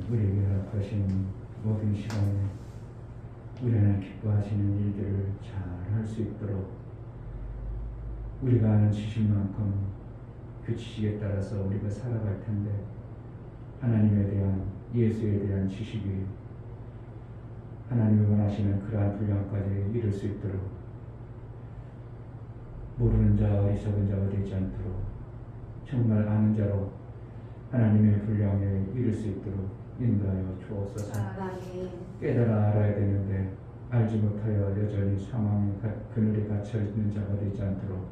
우리에게 허락하신 모든 시간에 우리는 기뻐하시는 일들을 잘 할 수 있도록 우리가 아는 지식만큼 그 지식에 따라서 우리가 살아갈 텐데 하나님에 대한 예수에 대한 지식이 하나님이 원하시는 그러한 분량까지 이룰 수 있도록 모르는 자 어리석은 자가 되지 않도록 정말 아는 자로 하나님의 분량에 이룰 수 있도록 인도하여 주옵소서. 깨달아 알아야 되는데 알지 못하여 여전히 사망의 그늘에 갇혀 있는 자가 되지 않도록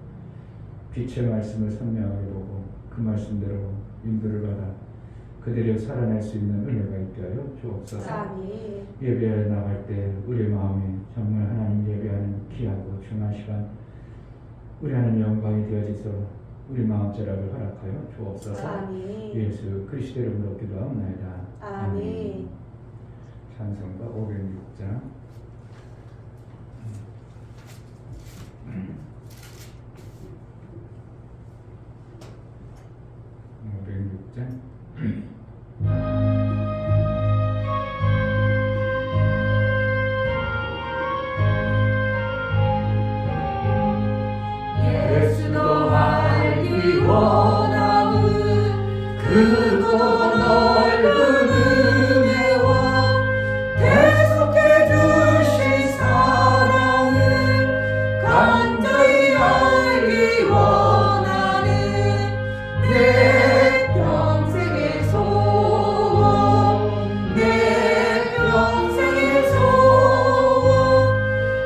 빛의 말씀을 선명하게 보고 그 말씀대로 인도를 받아 그대로 살아낼 수 있는 은혜가 있게 하여 주옵소서. 예배에 나갈 때 우리 마음에 정말 하나님 예배하는 귀하고 중요한 시간 우리 하나님 영광이 되어지도록 우리 마음 자락을 허락하여 주옵소서. 예수 그리스도 이름으로 기도하옵나이다. 아멘. 찬송가 506장 506장 예수도 알기 원함은 크고 넓은 은혜와 계속해 주신 사랑을 간절히 알기 원하는 내 평생의 소원 내 평생의 소원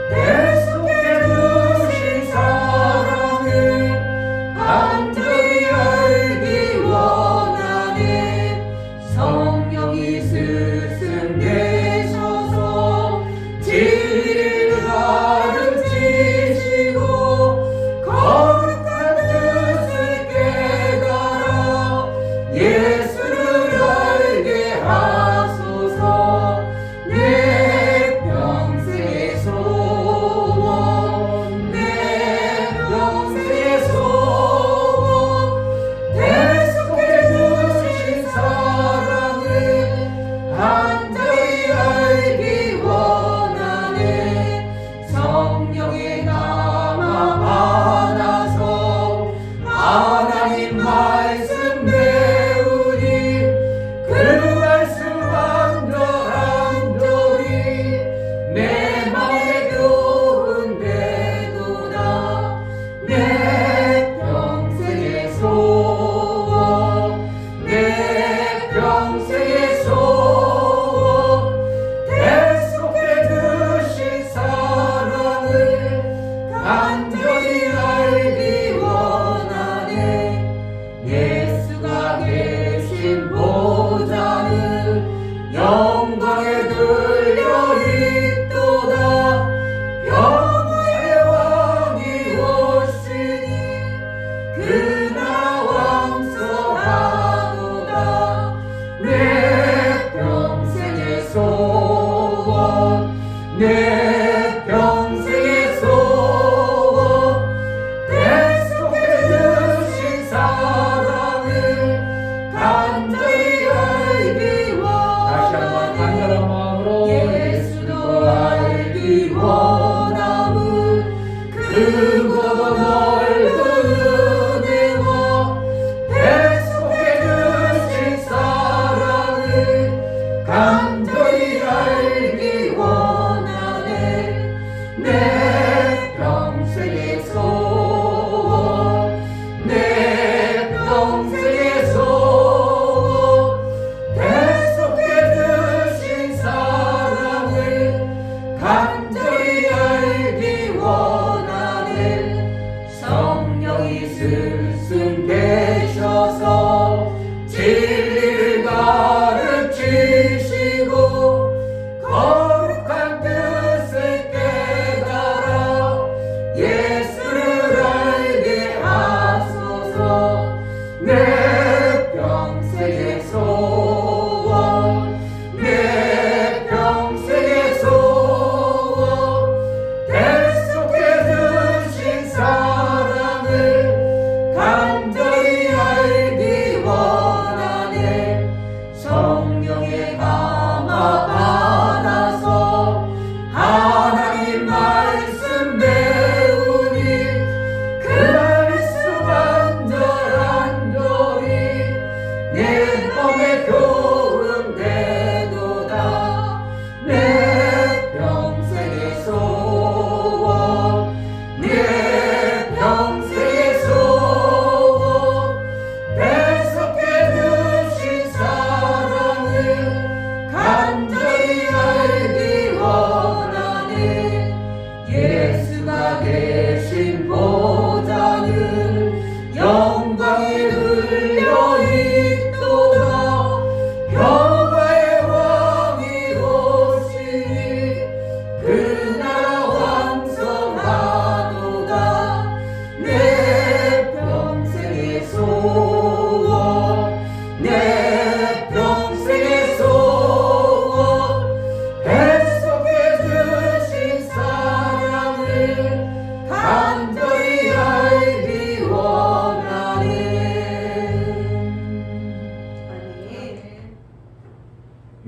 계속해 주신 사랑을 간절히 알기 원하네. 성령이 스승되셔서 진리를 가르치시고 거룩한 뜻을 깨달아 예수를 알게 하소서. 내 평생의 소원 내 평생의 소원 계속해 주신 사랑을 간절히 알기 원하네. 성령의 감화 받아서 하나님 말씀 배우니 그 말씀 한절한절이 내 맘에 교훈되도다. 내 평생의 소원 내 평생의 소원 계속해 주신 사랑을 간절히 알기 원하네. 예수가 계신 보좌는 영광에 들려 있도다. 영원의 왕이 오시니 그 나라 왕성하도다. 내 평생의 소원 내 평생의 소원 계속해 주신 사랑을 간절히 알기 원하네. 다시 한번 간절한 마음으로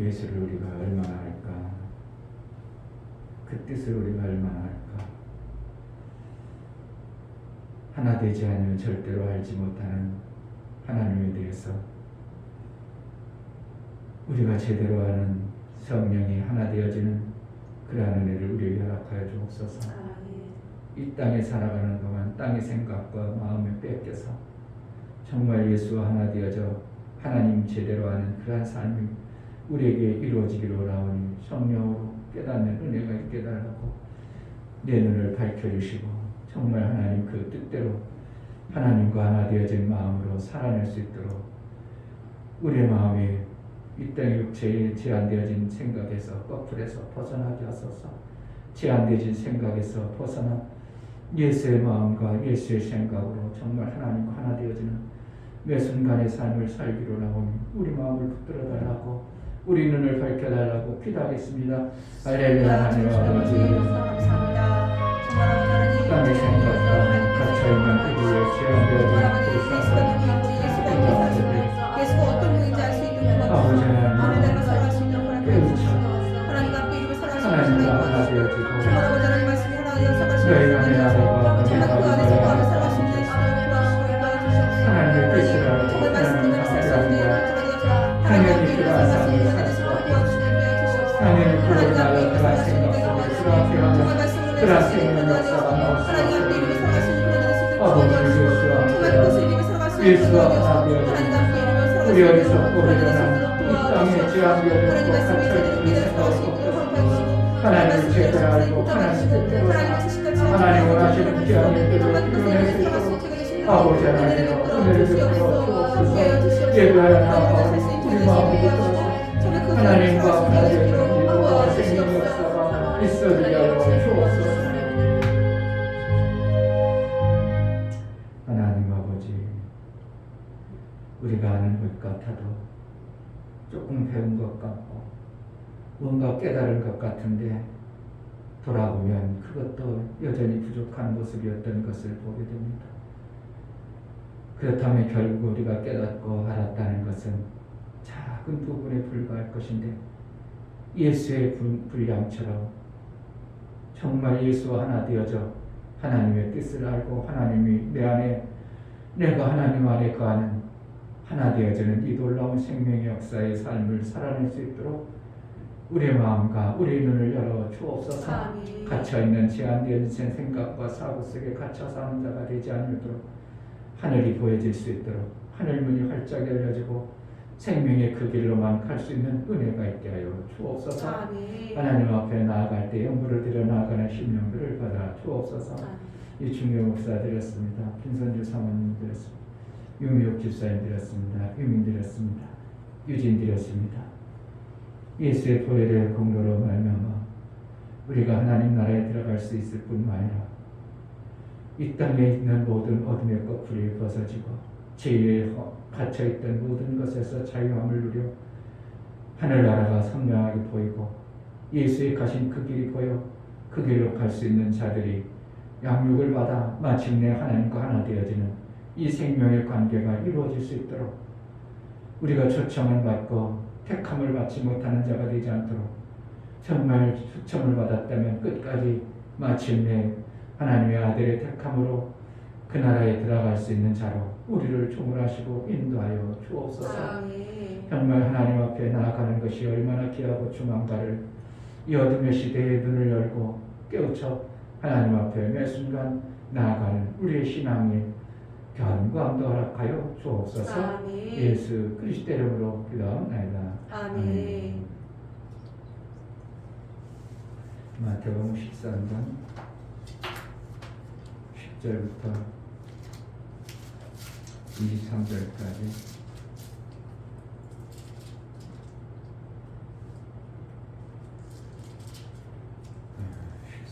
예수를 우리가 얼마나 할까? 그 뜻을 우리가 얼마나 할까? 하나 되지 않으면 절대로 알지 못하는 하나님에 대해서 우리가 제대로 아는 성령이 하나 되어지는 그러한 은혜를 우리에게 허락하여 주옵소서. 이 땅에 살아가는 동안 땅의 생각과 마음에 뺏겨서 정말 예수와 하나 되어져 하나님 제대로 아는 그러한 삶이 우리에게 이루어지기를 원하오니 성령으로 깨닫는 은혜가 있게 달라고 내 눈을 밝혀주시고 정말 하나님 그 뜻대로 하나님과 하나 되어진 마음으로 살아낼 수 있도록 우리의 마음이 이 땅의 육체에 제한되어진 생각에서 거풀에서 벗어나게 하소서. 제한되어진 생각에서 벗어나 예수의 마음과 예수의 생각으로 정말 하나님과 하나 되어지는 매 순간의 삶을 살기로 나오니 우리 마음을 붙들어 달라고 우리 눈을 밝혀달라고 기도하겠습니다. 할렐루야. 하나님 아버지, 땅의 생각과 갇혀있는 우리의 제한되어진 우리 사람들 예수가 어떤 분인지 알 수 있는 아버지 하나님 깨우쳐 하나님과 하나 되어지고 너희가 내 나라와 내 마음을 하나님의 뜻을 알고 하나님을 함께하는 하나님의 그러한 삶을 살았고 하나님의 그런 나라 그러한 생각 속에 그러한 대화가 그러한 생명의 역사가 나올 수 있도록 아버지 예수와 하나 되어지고 우리 어리석고 미련한 이 땅에 제한되어졌고 갇혀있는 이 생각을 하나님을 제대로 알고 하나님 뜻대로 하나님 원하시는 귀한 일들을 이뤄낼 수 있도록 아버지 하나님으로 은혜를 베풀어 주옵소서. 예배하여 나아가고 우리 마음을 붙들어서 하나님과 하나 되어지는 일과 생명 역사가 있어지게 하여 주옵소서. 하나님 아버지, 우리가 아는 것 같아도 조금 배운 것 같고 뭔가 깨달은 것 같은데 돌아보면 그것도 여전히 부족한 모습이었던 것을 보게 됩니다. 그렇다면 결국 우리가 깨닫고 알았다는 것은 작은 부분에 불과할 것인데 예수의 분량처럼 정말 예수와 하나 되어져 하나님의 뜻을 알고 하나님이 내 안에 내가 하나님 안에 거하는 하나 되어지는 이 놀라운 생명의 역사의 삶을 살아낼 수 있도록 우리의 마음과 우리의 눈을 열어 주옵소서. 갇혀있는 제한된 생각과 사고 속에 갇혀 사는 자가 되지 않도록 하늘이 보여질 수 있도록 하늘문이 활짝 열려지고 생명의 그 길로만 갈 수 있는 은혜가 있게 하여 주옵소서. 하나님 앞에 나아갈 때 영부를 들여 나아가는 심령들을 받아 주옵소서. 이 중요 목사 드렸습니다. 김선주 사모님 드렸습니다. 유미옥 집사님 드렸습니다. 유민 드렸습니다. 유진 드렸습니다. 예수의 보혈의 공로로 말미암아 우리가 하나님 나라에 들어갈 수 있을 뿐만 아니라 이 땅에 있는 모든 어둠의 거풀이 벗어지고 죄에 갇혀있던 모든 것에서 자유함을 누려 하늘나라가 선명하게 보이고 예수의 가신 그 길이 보여 그 길로 갈 수 있는 자들이 양육을 받아 마침내 하나님과 하나 되어지는 이 생명의 관계가 이루어질 수 있도록 우리가 초청을 받고 택함을 받지 못하는 자가 되지 않도록 정말 초청을 받았다면 끝까지 마침내 하나님의 아들의 택함으로 그 나라에 들어갈 수 있는 자로 우리를 조물하시고 인도하여 주옵소서. 정말 하나님 앞에 나아가는 것이 얼마나 귀하고 중한가를 이 어둠의 시대에 눈을 열고 깨우쳐 하나님 앞에 매 순간 나아가는 우리의 신앙의 견고함도 허락하여 주옵소서. 예수 그리스도 이름으로 기도하옵나이다. 아멘. 마태복음 13장 10절부터 23절까지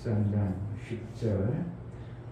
13장 10절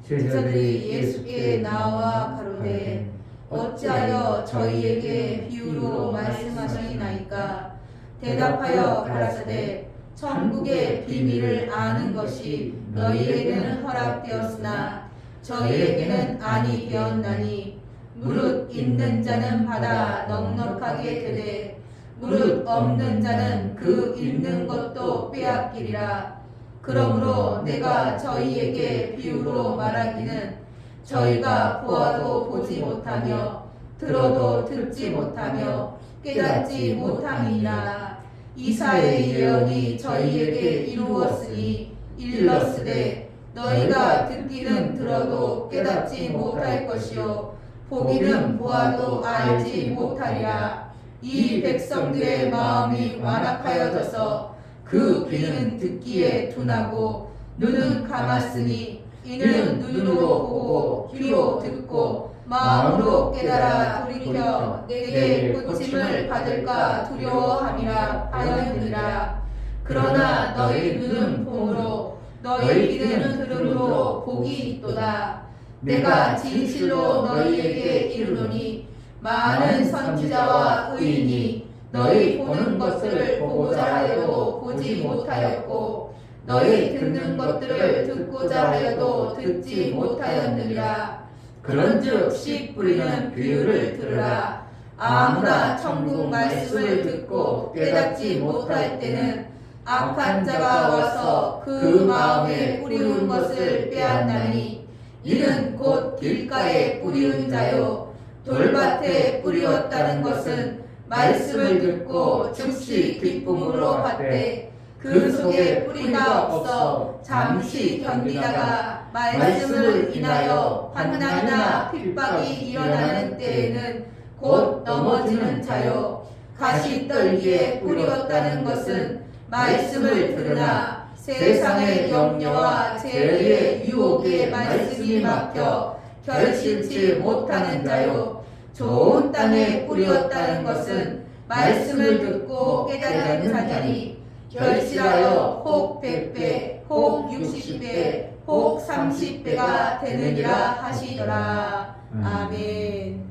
제자들이 예수께 나와 가로되 어찌하여 저희에게 비유로 말씀하시나이까? 대답하여 가라사대 천국의 비밀을 아는 것이 너희에게는 허락되었으나 저희에게는 아니 되었나니 무릇 있는 자는 받아 넉넉하게 되되 무릇 없는 자는 그 있는 것도 빼앗기리라. 그러므로 내가 저희에게 비유로 말하기는 저희가 보아도 보지 못하며 들어도 듣지 못하며 깨닫지 못함이니라. 이사야의 예언이 저희에게 이루었으니 일렀으되 너희가 듣기는 들어도 깨닫지 못할 것이요 보기는 보아도 알지 못하리라. 이 백성들의 마음이 완악하여져서 그 귀는 듣기에 둔하고 눈은 감았으니 이는 눈으로 보고 귀로 듣고 마음으로 깨달아 돌이켜 내게 고침을 받을까 두려워함이라 하였느니라. 그러나 너희 눈은 봄으로 너희 귀는 들음으로 복이 있도다. 내가 진실로 너희에게 이르노니 많은 선지자와 의인이 너희 보는 것을 보고자 하여도 보지 못하였고 너희 듣는 것들을 듣고자 하여도 듣지 못하였느니라. 그런즉 씨 뿌리는 비유를 들으라. 아무나 천국 말씀을 듣고 깨닫지 못할 때는 악한 자가 와서 그 마음에 뿌리운 것을 빼앗나니 이는 곧 길가에 뿌리운 자요 돌밭에 뿌리었다는 것은 말씀을 듣고 즉시 기쁨으로 받되 그 속에 뿌리가 없어 잠시 견디다가 말씀을 인하여 환난이나 핍박이 일어나는 때에는 곧 넘어지는 자요 가시떨기에 뿌리었다는 것은 말씀을 들으나 세상의 염려와 재리의 유혹에 말씀이 막혀 결실치 못하는 자요 좋은 땅에 뿌리었다는 것은 말씀을 듣고 깨닫는 자니 결실하여 혹 100배, 혹 60배, 혹 30배가 되느니라 하시더라. 아멘.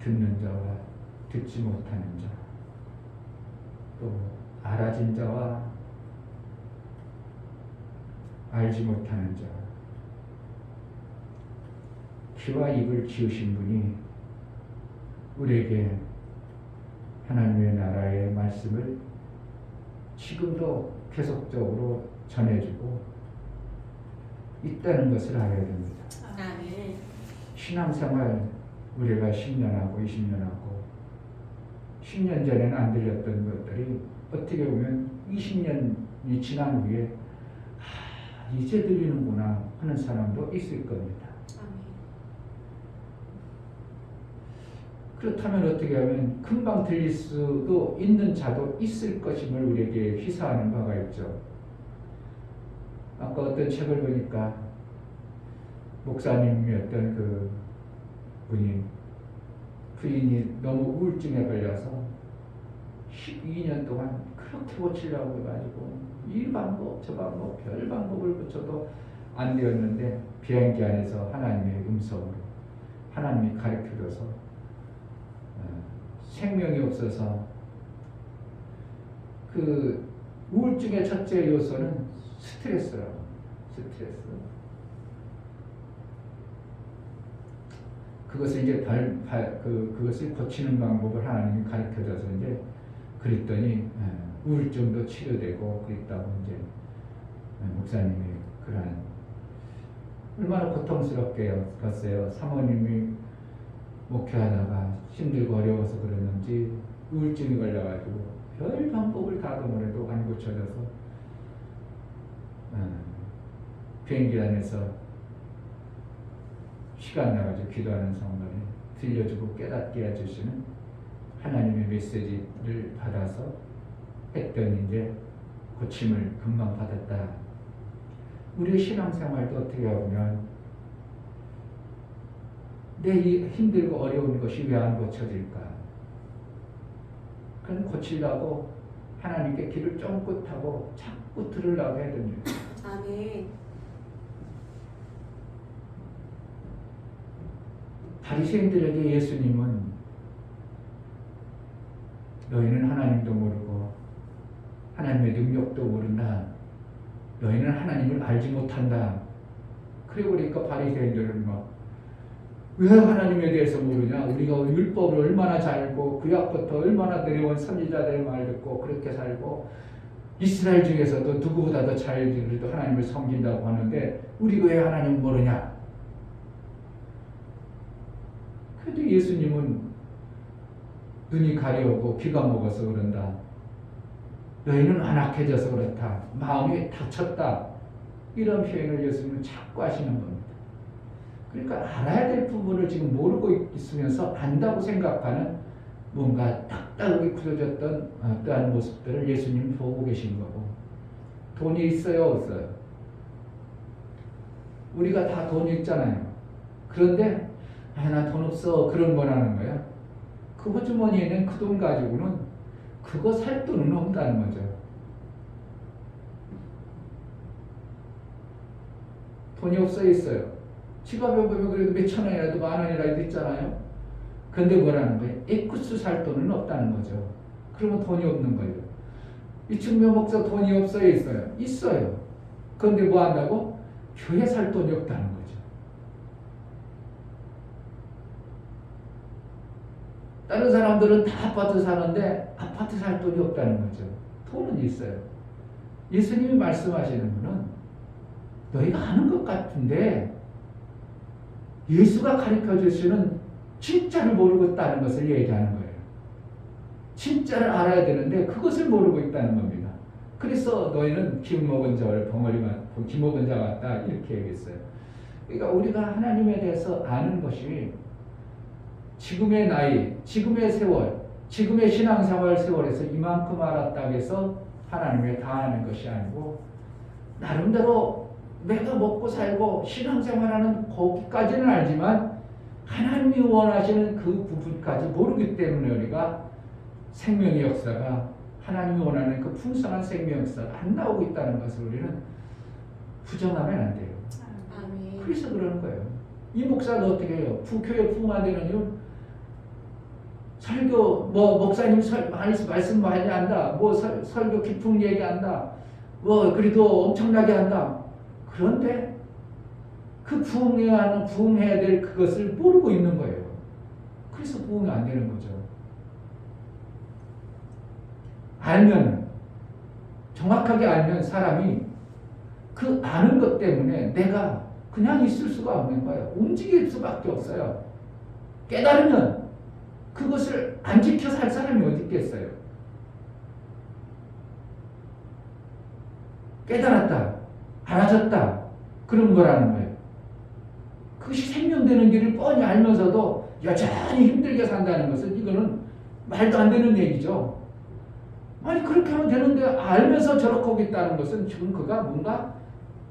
듣는 자와 듣지 못하는 자, 또 알아진 자와 알지 못하는 자, 귀와 입을 지으신 분이 우리에게 하나님의 나라의 말씀을 지금도 계속적으로 전해주고 있다는 것을 알아야 됩니다. 아멘. 신앙생활 우리가 10년하고 20년하고 10년 전에는 안 들렸던 것들이 어떻게 보면 20년이 지난 후에 이제 들리는구나 하는 사람도 있을 겁니다. 그렇다면 어떻게 하면 금방 들릴 수도 있는 자도 있을 것임을 우리에게 시사하는 바가 있죠. 아까 어떤 책을 보니까 목사님이었던 그 분이 부인이 너무 우울증에 걸려서 12년 동안 그렇게 고치려고 해가지고 이 방법 저 방법 별 방법을 고쳐도 안 되었는데 비행기 안에서 하나님의 음성으로 하나님이 가르쳐줘서 생명이 없어서 그 우울증의 첫째 요소는 스트레스라고. 스트레스. 그것을 이제 그것을 고치는 방법을 하나님이 가르쳐줘서 이제 그랬더니 우울증도 치료되고 그랬다고 이제 목사님이 그러한 얼마나 고통스럽겠어요. 사모님이 목회하다가 힘들고 어려워서 그랬는지 우울증이 걸려가지고 별 방법을 다 동원해도 안 고쳐져서 비행기 안에서 시간 나가지고 기도하는 성도를 들려주고 깨닫게 해주시는 하나님의 메시지를 받아서 했더니 이제 고침을 금방 받았다. 우리의 신앙생활도 어떻게 보면 내 힘들고 어려운 것이 왜 안 고쳐질까? 그건 고치려고 하나님께 귀를 쫑긋하고 자꾸 들으려고 해야 됩니다. 아멘. 바리새인들에게 예수님은 너희는 하나님도 모르고 하나님의 능력도 모른다. 너희는 하나님을 알지 못한다. 그래 보니까 바리새인들은 왜 하나님에 대해서 모르냐? 우리가 율법을 얼마나 잘 알고 구약부터 얼마나 내려온 선지자들의 말 듣고 그렇게 살고 이스라엘 중에서도 누구보다 더 잘 하나님을 섬긴다고 하는데 우리가 왜 하나님 모르냐? 그래도 예수님은 눈이 가려우고 귀가 먹어서 그런다. 너희는 안악해져서 그렇다. 마음이 닫혔다. 이런 표현을 예수님은 자꾸 하시는 겁니다. 그러니까 알아야 될 부분을 지금 모르고 있으면서 안다고 생각하는 뭔가 딱딱하게 굳어졌던 어떠한 모습들을 예수님이 보고 계신 거고, 돈이 있어요, 없어요? 우리가 다 돈이 있잖아요. 그런데 나 돈 없어 그런 걸 하는 거야. 그 호주머니에 있는 그 돈 가지고는 그거 살 돈은 없다는 거죠. 돈이 없어 있어요. 지갑에 보면 그래도 몇천 원이라도 만 원이라도 있잖아요. 근데 뭐라는 거예요? 에쿠스 살 돈은 없다는 거죠. 그러면 돈이 없는 거예요. 이 증명 목사 돈이 없어요, 있어요? 있어요. 그런데 뭐 한다고? 교회 살 돈이 없다는 거죠. 다른 사람들은 다 아파트 사는데 아파트 살 돈이 없다는 거죠. 돈은 있어요. 예수님이 말씀하시는 분은 너희가 아는 것 같은데 예수가 가르쳐 주시는 진짜를 모르고 있다는 것을 얘기하는 거예요. 진짜를 알아야 되는데 그것을 모르고 있다는 겁니다. 그래서 너희는 기먹은 자를 벙어리가 기먹은 자 같다 이렇게 얘기했어요. 그러니까 우리가 하나님에 대해서 아는 것이 지금의 나이, 지금의 세월, 지금의 신앙생활 세월에서 이만큼 알았다고 해서 하나님에 다 아는 것이 아니고 나름대로 내가 먹고 살고 신앙생활하는 거기까지는 알지만 하나님이 원하시는 그 부분까지 모르기 때문에 우리가 생명의 역사가 하나님이 원하는 그 풍성한 생명의 역사가 안 나오고 있다는 것을 우리는 부정하면 안 돼요. 아멘. 그래서 그러는 거예요. 이 목사도 어떻게 해요? 교회 부흥화되는 이유 설교 목사님 말씀 많이 한다. 설교 깊은 얘기한다. 그래도 엄청나게 한다. 그런데 그 부흥해야 될 그것을 모르고 있는 거예요. 그래서 부흥이 안 되는 거죠. 정확하게 알면 사람이 그 아는 것 때문에 내가 그냥 있을 수가 없는 거예요. 움직일 수밖에 없어요. 깨달으면 그것을 안 지켜 살 사람이 어디 있겠어요? 깨달았다, 알아졌다, 그런 거라는 거예요. 그것이 생명되는 길을 뻔히 알면서도 여전히 힘들게 산다는 것은 이거는 말도 안 되는 얘기죠. 아니 그렇게 하면 되는데 알면서 저렇게 하고 있다는 것은 지금 그가 뭔가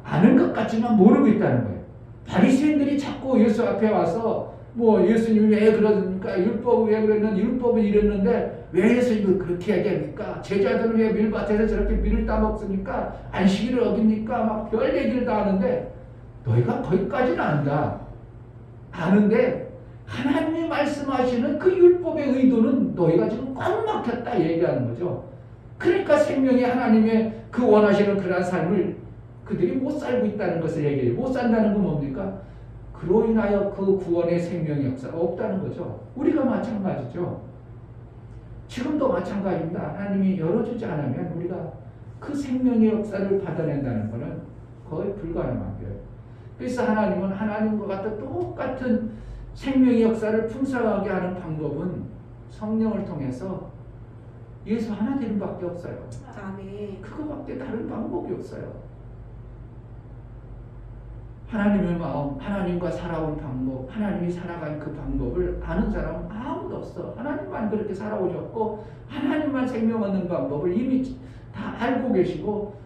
아는 것 같지만 모르고 있다는 거예요. 바리새인들이 자꾸 예수 앞에 와서 예수님이 왜 그러십니까? 율법이 왜 그랬는데 율법은 이랬는데 왜 예수님이 그렇게 얘기합니까? 제자들은 왜 밀밭에서 저렇게 밀을 따먹습니까? 안식일을 어깁니까? 막 별 얘기를 다 하는데 너희가 거기까지는 안다. 아는데 하나님이 말씀하시는 그 율법의 의도는 너희가 지금 꽉 막혔다 얘기하는 거죠. 그러니까 생명이 하나님의 그 원하시는 그러한 삶을 그들이 못 살고 있다는 것을 얘기해요. 못 산다는 건 뭡니까? 그로 인하여 그 구원의 생명의 역사가 없다는 거죠. 우리가 마찬가지죠. 지금도 마찬가지입니다. 하나님이 열어주지 않으면 우리가 그 생명의 역사를 받아낸다는 것은 거의 불가능한 거예요. 그래서 하나님은 하나님과 같은 똑같은 생명의 역사를 풍성하게 하는 방법은 성령을 통해서 예수 하나 되는 밖에 없어요. 아멘. 그거밖에 다른 방법이 없어요. 하나님의 마음, 하나님과 살아온 방법, 하나님이 살아간 그 방법을 아는 사람은 아무도 없어. 하나님만 그렇게 살아오셨고 하나님만 생명 얻는 방법을 이미 다 알고 계시고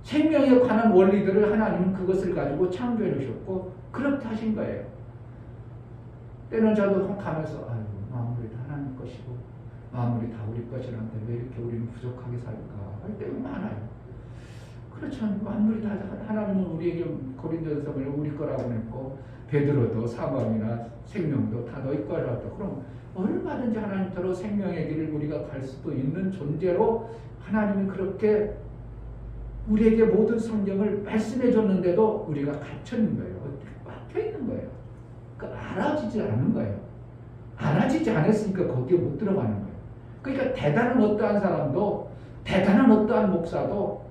생명에 관한 원리들을 하나님은 그것을 가지고 창조해 놓으셨고 그렇게 하신 거예요. 때는 저도 가면서 마음으로 다 하나님 것이고 마음으로 다 우리 것이란데 왜 이렇게 우리는 부족하게 살까 할 때가 많아요. 그렇죠. 만물이 다 하나님은 우리에게 고린도전서를 우리 거라고 했고 베드로도 사망이나 생명도 다 너희 거라고. 그럼 얼마든지 하나님처럼 생명의 길을 우리가 갈 수도 있는 존재로 하나님이 그렇게 우리에게 모든 성경을 말씀해 줬는데도 우리가 갇혀 있는 거예요. 막혀 있는 거예요. 그러니까 알아지지 않는 거예요. 알아지지 않았으니까 거기에 못 들어가는 거예요. 그러니까 대단한 어떠한 사람도, 대단한 어떠한 목사도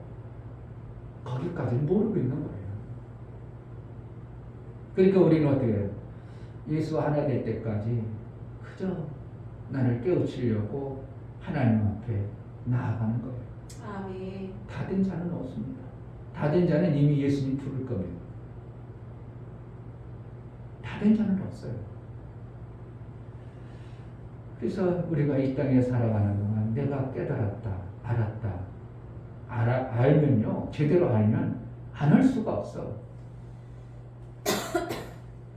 거기까지는 모르고 있는 거예요. 그러니까 우리는 어떻게 해요? 예수 하나 될 때까지 그저 나를 깨우치려고 하나님 앞에 나아가는 거예요. 아멘. 다 된 자는 없습니다. 다 된 자는 이미 예수님 부를 겁니다. 다 된 자는 없어요. 그래서 우리가 이 땅에 살아가는 동안 내가 깨달았다, 알았다, 알면요, 제대로 알면 안 할 수가 없어.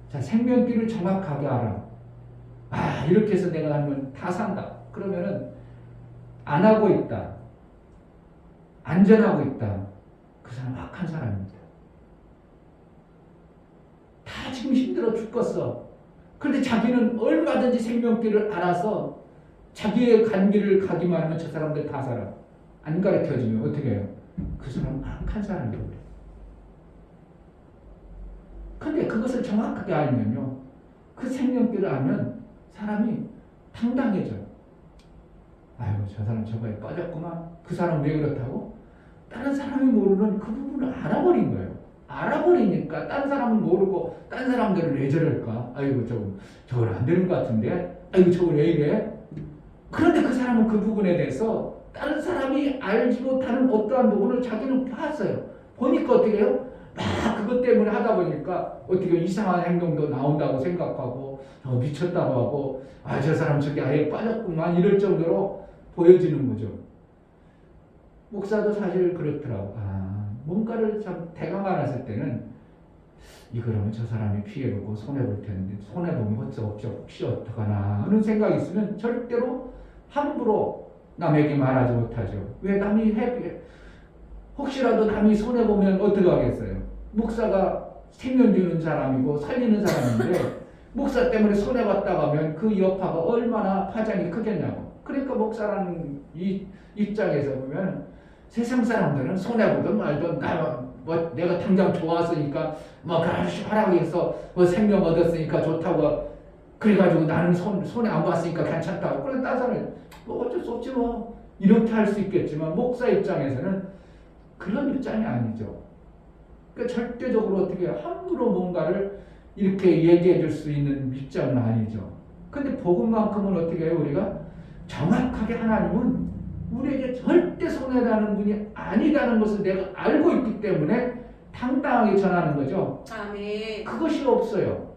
자, 생명길을 정확하게 알아. 아, 이렇게 해서 내가 하면 다 산다. 그러면은 안 하고 있다, 안전하고 있다. 그 사람 악한 사람입니다. 다 지금 힘들어 죽겠어. 그런데 자기는 얼마든지 생명길을 알아서 자기의 간 길을 가기만 하면 저 사람들 다 살아. 안 가르쳐주면 어떻게 해요? 그 사람은 악한 사람이에요. 근데 그것을 정확하게 알면요, 그 생명길을 알면 사람이 당당해져. 아이고, 저 사람 저거에 빠졌구만. 그 사람 왜 그렇다고? 다른 사람이 모르는 그 부분을 알아버린 거예요. 알아버리니까 다른 사람은 모르고 다른 사람들은 왜 저럴까? 아이고, 저건 안 되는 것 같은데? 아이고, 저건 왜 이래? 그런데 그 사람은 그 부분에 대해서 다른 사람이 알지 못하는 어떠한 부분을 자기는 봤어요. 보니까 어떻게 해요? 막 그것 때문에 하다 보니까 어떻게 이상한 행동도 나온다고 생각하고 미쳤다고 하고, 아, 저 사람 저게 아예 빠졌구만, 이럴 정도로 보여지는 거죠. 목사도 사실 그렇더라고. 뭔가를 참 대강 알았을 때는 이거라면 저 사람이 피해보고 손해볼 텐데, 손해보면 혹시 어떡하나 하는 생각이 있으면 절대로 함부로 남에게 말하지 못하죠. 왜? 남이 혹시라도 남이 손해보면 어떻게 하겠어요? 목사가 생명 주는 사람이고 살리는 사람인데 목사 때문에 손해봤다고 하면 그 여파가 얼마나 파장이 크겠냐고. 그러니까 목사라는 이 입장에서 보면 세상 사람들은 손해보든 말든 내가 당장 좋았으니까 그렇게 하락해서 생명 얻었으니까 좋다고, 그래가지고 나는 손해 안 봤으니까 괜찮다고. 그래, 다른 사람은 어쩔 수 없지 이렇게 할 수 있겠지만 목사 입장에서는 그런 입장이 아니죠. 그러니까 절대적으로 어떻게 함부로 뭔가를 이렇게 얘기해 줄 수 있는 입장은 아니죠. 근데 복음만큼은 어떻게 해요? 우리가 정확하게 하나님은 우리에게 절대 손해라는 분이 아니다는 것을 내가 알고 있기 때문에 당당하게 전하는 거죠. 아멘. 그것이 없어요.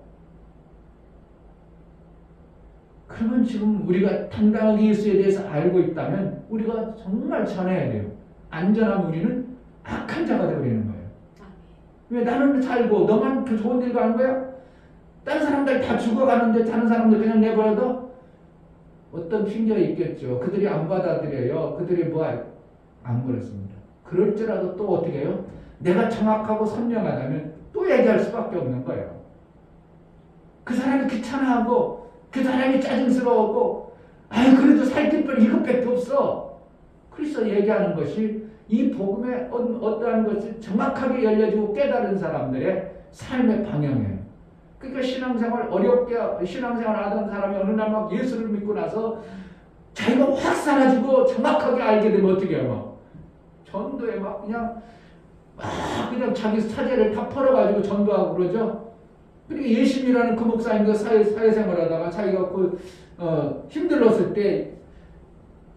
그러면 지금 우리가 당당하게 예수에 대해서 알고 있다면 우리가 정말 전해야 돼요. 안전하면 우리는 악한 자가 되어버리는 거예요. 왜? 나는 살고 너만 그 좋은 일 가는 거야? 다른 사람들 다 죽어가는데 다른 사람들 그냥 내버려둬? 어떤 핑계가 있겠죠. 그들이 안 받아들여요. 그들이 안 그렇습니다. 그럴지라도 또 어떻게 해요? 내가 정확하고 선명하다면 또 얘기할 수밖에 없는 거예요. 그 사람이 귀찮아하고 그 사람이 짜증스러워하고 그래도 살 길뿐 이것밖에 없어. 그래서 얘기하는 것이 이 복음의 어떠한 것을 정확하게 열려주고 깨달은 사람들의 삶의 방향이에요. 그러니까 신앙생활 하던 사람이 어느 날 막 예수를 믿고 나서 자기가 확 사라지고 정확하게 알게 되면 어떻게 해요? 전도에 그냥 자기 사제를 다 펄어가지고 전도하고 그러죠. 그러니까 예심이라는 그 목사님도 사회생활하다가 자기가 힘들었을 때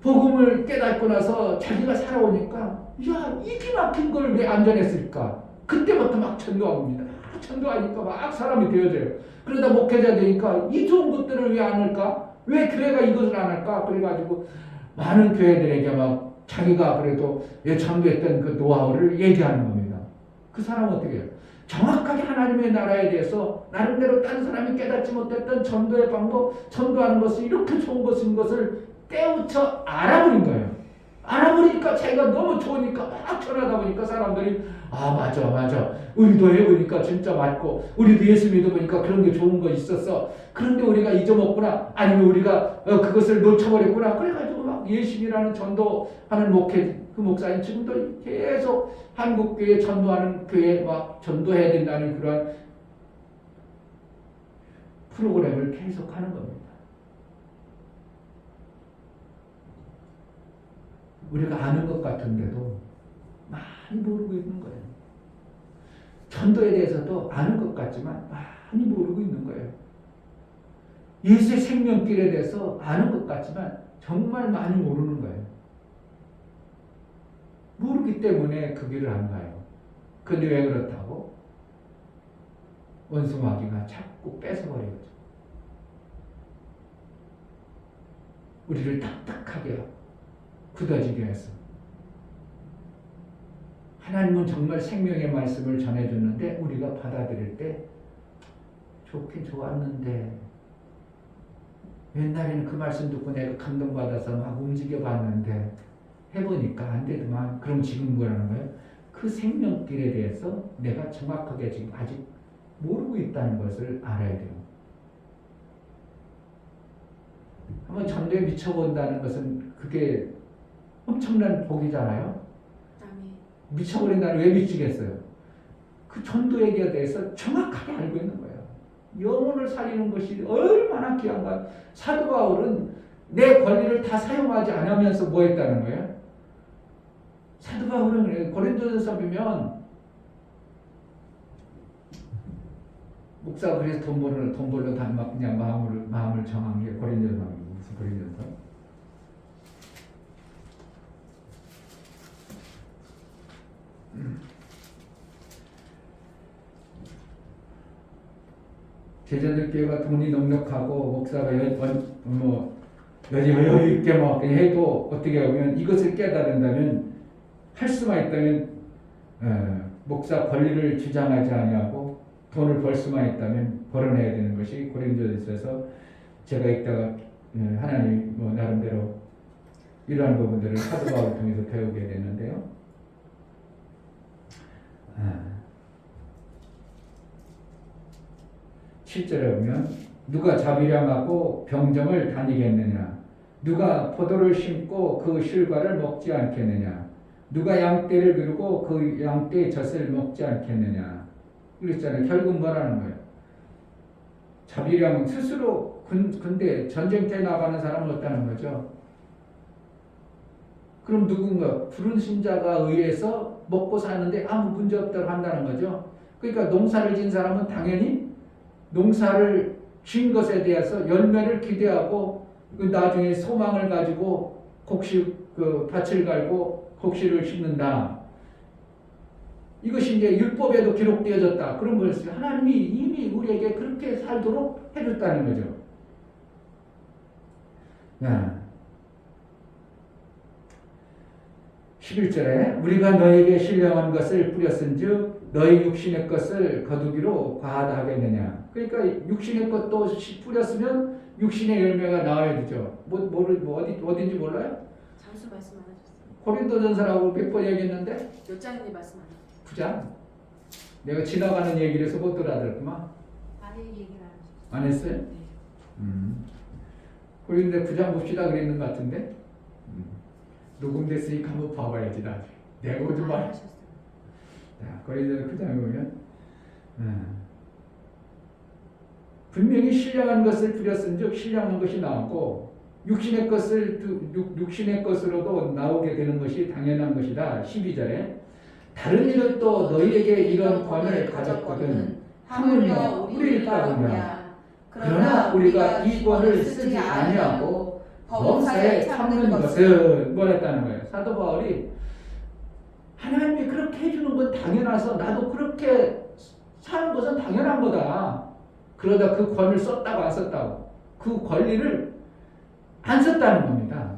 복음을 깨닫고 나서 자기가 살아오니까 이게 막힌 걸 왜 안 전했을까? 그때부터 막 전도합니다. 전도하니까 막 사람이 되어져요. 그러다 목회자 되니까 이 좋은 것들을 왜 안 할까? 왜 교회가 이것을 안 할까? 그래가지고 많은 교회들에게 막 자기가 그래도 전도했던 그 노하우를 얘기하는 겁니다. 그 사람은 어떻게 해요? 정확하게 하나님의 나라에 대해서 나름대로 다른 사람이 깨닫지 못했던 전도의 방법, 전도하는 것이 이렇게 좋은 것인 것을 깨우쳐 알아버린 거예요. 알아보니까 자기가 너무 좋으니까 막 전하다 보니까 사람들이 맞아 우리도 해보니까 진짜 맞고 우리도 예수 믿어보니까 그런 게 좋은 거 있었어. 그런데 우리가 잊어먹구나, 아니면 우리가 그것을 놓쳐버렸구나. 그래가지고 막 예수이라는 전도하는 목회 그 목사님 지금도 계속 한국교회 전도하는 교회 막 전도해야 된다는 그런 프로그램을 계속 하는 겁니다. 우리가 아는 것 같은데도 많이 모르고 있는 거예요. 전도에 대해서도 아는 것 같지만 많이 모르고 있는 거예요. 예수의 생명길에 대해서 아는 것 같지만 정말 많이 모르는 거예요. 모르기 때문에 그 길을 안 가요. 근데 왜 그렇다고? 원수 마귀가 자꾸 뺏어버리거든요. 우리를 딱딱하게 굳어지게 해서. 하나님은 정말 생명의 말씀을 전해줬는데 우리가 받아들일 때 좋긴 좋았는데 옛날에는 그 말씀 듣고 내가 감동받아서 막 움직여봤는데 해보니까 안 되더만. 그럼 지금 뭐라는 거예요? 그 생명길에 대해서 내가 정확하게 지금 아직 모르고 있다는 것을 알아야 돼요. 한번 전도에 미쳐본다는 것은 그게 엄청난 복이잖아요. 미쳐버린다는 왜 미치겠어요? 그 전도에 대해서 정확하게 알고 있는 거예요. 영혼을 살리는 것이 얼마나 귀한가. 사도 바울은 내 권리를 다 사용하지 않으면서 뭐 했다는 거예요? 사도 바울은 고린도전서 보면 목사가 그래서 돈 벌러 그냥 마음을 정한 게 고린도전서. 무슨 고린도전서? 제자들 교회가 돈이 넉넉하고 목사가 여유 있게 뭐 해도 어떻게 보면 이것을 깨달은다면 할 수만 있다면 목사 권리를 주장하지 아니하고 돈을 벌 수만 있다면 벌어내야 되는 것이 고린도전서에서 제가 읽다가 하나님 나름대로 이러한 부분들을 사도 바울을 통해서 배우게 되는데요. 7절에 보면 누가 자비량하고 병정을 다니겠느냐? 누가 포도를 심고 그 실과를 먹지 않겠느냐? 누가 양떼를 기르고 그 양떼의 젖을 먹지 않겠느냐? 그랬잖아요. 결국 뭐라는 거예요? 자비량은 스스로 근데 전쟁터에 나가는 사람은 없다는 거죠. 그럼 누군가 부른 신자가 의해서 먹고 사는데 아무 문제 없다고 한다는 거죠. 그러니까 농사를 진 사람은 당연히 농사를 진 것에 대해서 열매를 기대하고 나중에 소망을 가지고 밭을 갈고 곡식을 심는다. 이것이 이제 율법에도 기록되어졌다. 그런 것을 하나님이 이미 우리에게 그렇게 살도록 해줬다는 거죠. 11절에 우리가 너에게 신령한 것을 뿌렸은즉 너희 육신의 것을 거두기로 과하다 하겠느냐. 그러니까 육신의 것도 뿌렸으면 육신의 열매가 나와야 되죠. 어딘지 몰라요? 장수 말씀 안 하셨어요. 고린도전서라고 몇 번 얘기했는데 몇 장인지 말씀 안 하셨어요. 9장. 내가 지나가는 얘기를 해서 못 들어들었구만. 아예 얘기를 안 하셨어요. 안 했어요? 네. 고린도 9장 봅시다 그랬는 것 같은데. 녹음됐으니까 한번 봐봐야지 나중에. 내가 오지 말. 하셨어요. 고린도 9장에 보면 분명히 신령한 것을 뿌렸은즉 신령한 것이 나왔고 육신의 것으로도 나오게 되는 것이 당연한 것이다. 12절에 다른 이는 또 너희에게 이런 권을 가졌거든 하물며 우리일 따르냐. 그러나 우리가 이 권을 쓰지 아니하고 범사에 참는 것은 뭐랬다는 거예요. 사도 바울이 하나님이 그렇게 해주는 건 당연해서 나도 그렇게 사는 것은 당연한 거다. 그러다 그 권을 썼다고 안 썼다고. 그 권리를 안 썼다는 겁니다.